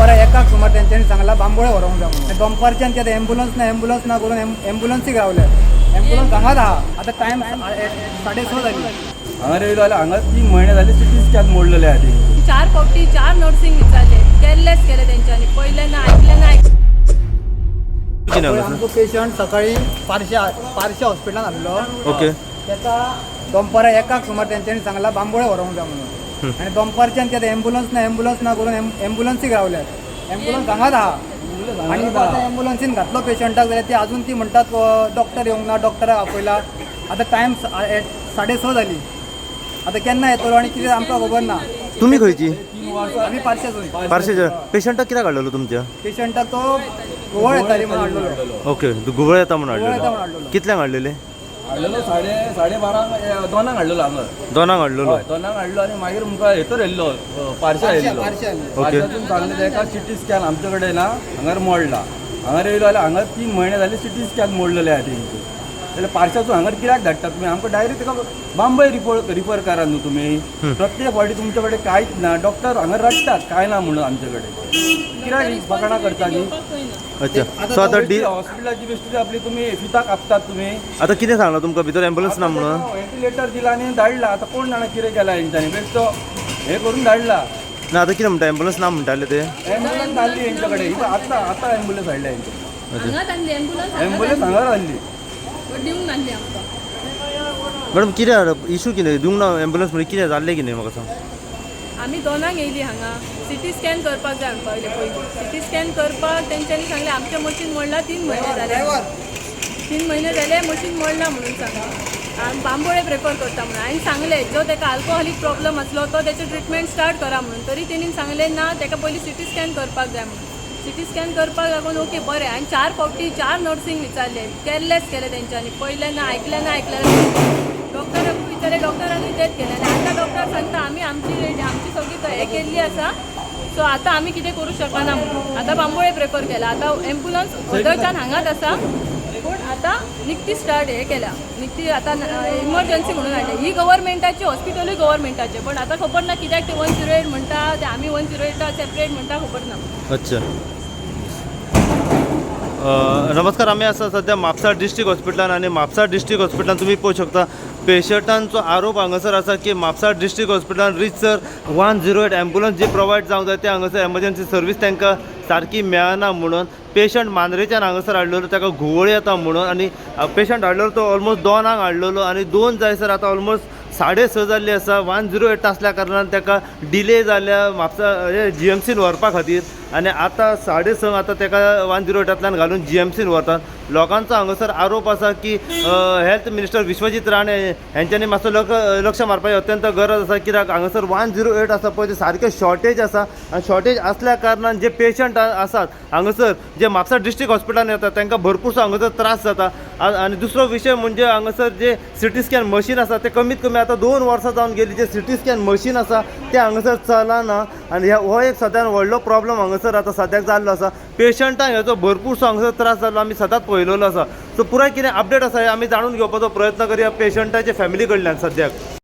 दनपारा एकाक सुमार तेंच्यांनी सांगला बांबोळे व्हरोंक जाय म्हणून. दनपारच्यान ते एम्बुलन्स ना करून एम्बुलन्सीक रावले. एम्बुलन्स हांगाच आहा. आता टायम 6:30 जाली. हांगा येयलो जाल्यार हांगा 3 म्हयने जाले सिटी स्कॅन मोडलेले आहा ती. 4 फावटी 4 नर्सिंग विचारले, केअरलेस केले तेंच्यांनी. पयले ना ऐकले ना. आमचो पेशंट सकाळी पारशे हॉस्पिटलान आसलो. ओके. त्याचा दनपारा एकाक सुमार तेंच्यांनी सांगला बांबोळे व्हरोंक जाय म्हणून. आणि दनपारच्यान ते एम्बुलन्स ना करून एम्बुलन्सीक रावले. एम्बुलन्स हांगाच आहा. आणि आता एम्बुलन्सीन घातलो पेशंटाक जाल्यार ते अजून ती म्हणटात डॉक्टर येवंक ना, डॉक्टराक आपयला. आता टायम 6:30 जाली. आता केन्ना येतलो आनी कितें आमकां खबर ना. तुम्ही खंयची? आमी पारशेचो. पारशेच्या पेशंटाक कित्याक हाडलेलो तुमच्या? पेशंटाक तो गोवळ येताली म्हणून हाडलेलो. ओके, गुबळ येता म्हणून गुबळ येता म्हणून हाडलेलो. हाडलेलो. कितल्यांक हाडलेले? हाडलेलो 12:30 दोनांक हाडलेलो हांगा. दोनांक हाडलेलो. हय, दोनांक हाडलो आनी मागीर मुखार हेतर येयल्लो पार्शा येयल्लो. पार्शातून सांगलें तेका सिटी स्कॅन आमचे कडेन ना, हांगार मोडला. हांगार येयलो जाल्यार हांगा 3 म्हयने जाले सिटी स्कॅन मोडलेले आहा तेंचे. जाल्यार पार्शाचो हांगार कित्याक धाडटा तुमी? आमकां डायरेक्ट तेका बांबय रिफर करा न्हू तुमी. प्रत्येक फावटी तुमचे कडेन कांयच ना. डॉक्टर हांगा रडटात काय ना म्हणून आमचे कडेन. कित्याक ही फकाणां करता न्ही? अच्छा, सो आता हॉस्पिटलाची बेश्टी आपली तुमी फिताक आपतात तुमी. आता कितें सांगला तुमकां भितर एम्बुलन्स ना म्हणून? व्हेंटिलेटर दिला आनी धाडला. आता कोण जाणा कितें केला हेंच्यांनी. बेश्टो हे करून धाडला. ना आता कितें म्हणटा एम्बुलन्स ना म्हणटाले ते? एम्बुलन्स धाडली हेंच्या कडेन. आतां एम्बुलन्स हाडल्या हेंचे. हांगाच आणली एम्बुलन्स हांगार हाडली. दिवंक आणली आमकां. मॅडम कितें इशू कितें दिवंक ना एम्बुलन्स म्हणजे कितें जाल्लें कितें म्हाका सांग? आमी दोनांक येयली हांगा सिटी स्कॅन करपाक जाय पयलीं सिटी स्कॅन करपाक तेंच्यांनी सांगलें आमचें मशीन मोडला. 3 म्हयने जाले. 3 म्हयने जाले मशीन मोडला म्हणून सांगलें. आमी बांबोळे प्रेफर करता म्हणून. हांवें सांगलें जो ताका अल्कोहॉलीक प्रॉब्लम आसलो तो तेचें ट्रिटमेंट स्टार्ट करा म्हणून. तरी तेणीन सांगलें ना, ताका पयलीं सिटी स्कॅन करपाक जाय म्हणून. सिटी स्कॅन करपाक लागून ओके बरें. हांवें 4 फावटी 4 नर्सिंग विचारले, केअरलेस केले तेंच्यांनी. पयले ना ऐकले ना. डॉक्टराक विचारले, डॉक्टरांनी तेच केलें. आनी आतां डॉक्टर सांगता आमची सगळी हें केल्ली आसा, सो आतां आमी कितें करूं शकना म्हणून. आतां बांबोळे प्रेफर केला. आतां एम्बुलन्स ओदरच्यान हांगाच आसा, पूण आतां निकती स्टार्ट हें केल्या. निकती आतां इमर्जन्सी म्हणून हाडल्या. ही गव्हर्मेंटाची हॉस्पिटलूय गव्हर्मेंटाचें, पण आतां खबर ना कित्याक ते 108 म्हणटा, ते आमी 108 सेपरेट म्हणटा खबर ना. अच्छा. नमस्कार, आम्ही असं सध्या म्हापसा डिस्ट्रिक्ट हॉस्पिटलान आणि म्हापसा डिस्ट्रिक्ट हॉस्पिटलान तुम्ही पळोवंक शकता पेशंटांचो आरोप हांगासर आसा की म्हापसा डिस्ट्रिक्ट हॉस्पिटलान रितसर 108 एम्बुलन्स जी प्रोवायड जावंक जाय ते हांगासर एमर्जन्सी सर्वीस तांकां सारकी मेळना म्हणून पेशंट मांद्रेच्यान हांगासर हाडलेलो ताका घुंवळ येता म्हणून. आनी पेशंट हाडलेलो तो ऑलमोस्ट 2 हाडलेलो आनी 2 जायसर आतां ऑलमोस्ट 6:30 जाल्ली आसा. 108 आसल्या कारणान ताका डिले जाल्या म्हापसा GMCन व्हरपा खातीर. आनी आतां 6:30 आतां ताका 108तल्यान घालून GMCन व्हरतात. लोकांचो हांगासर आरोप आसा की हेल्थ मिनिस्टर विश्वजीत राणे हेंच्यांनी मातसो लक्ष मारपाची अत्यंत गरज आसा. कित्याक हांगासर 108 आसा पळय ते सारकें शॉर्टेज आसा. आनी शॉर्टेज आसल्या कारणान जे पेशंट आसात हांगासर जे म्हापसा डिस्ट्रिक्ट हॉस्पिटलान येतात तांकां भरपूरसो हांगासर त्रास जाता. आनी दुसरो विशय म्हणजे हांगासर जे सिटी स्कॅन मशीन आसा ते कमीत कमी आतां 2 वर्सां जावन गेली. जे सिटी स्कॅन मशीन आसा ते हांगासर चलना आनी हो एक सद्यान व्हडलो प्रॉब्लम हांगासर आतां सद्याक जाल्लो आसा. पेशंटांक हेचो भरपूरसो हांगासर त्रास जाल्लो आमी सदांच पळयलेलो आसा. सो पुराय कितें अपडेट आसा हे आमी जाणून घेवपाचो प्रयत्न करया पेशंटाचे फॅमिली कडल्यान सद्याक.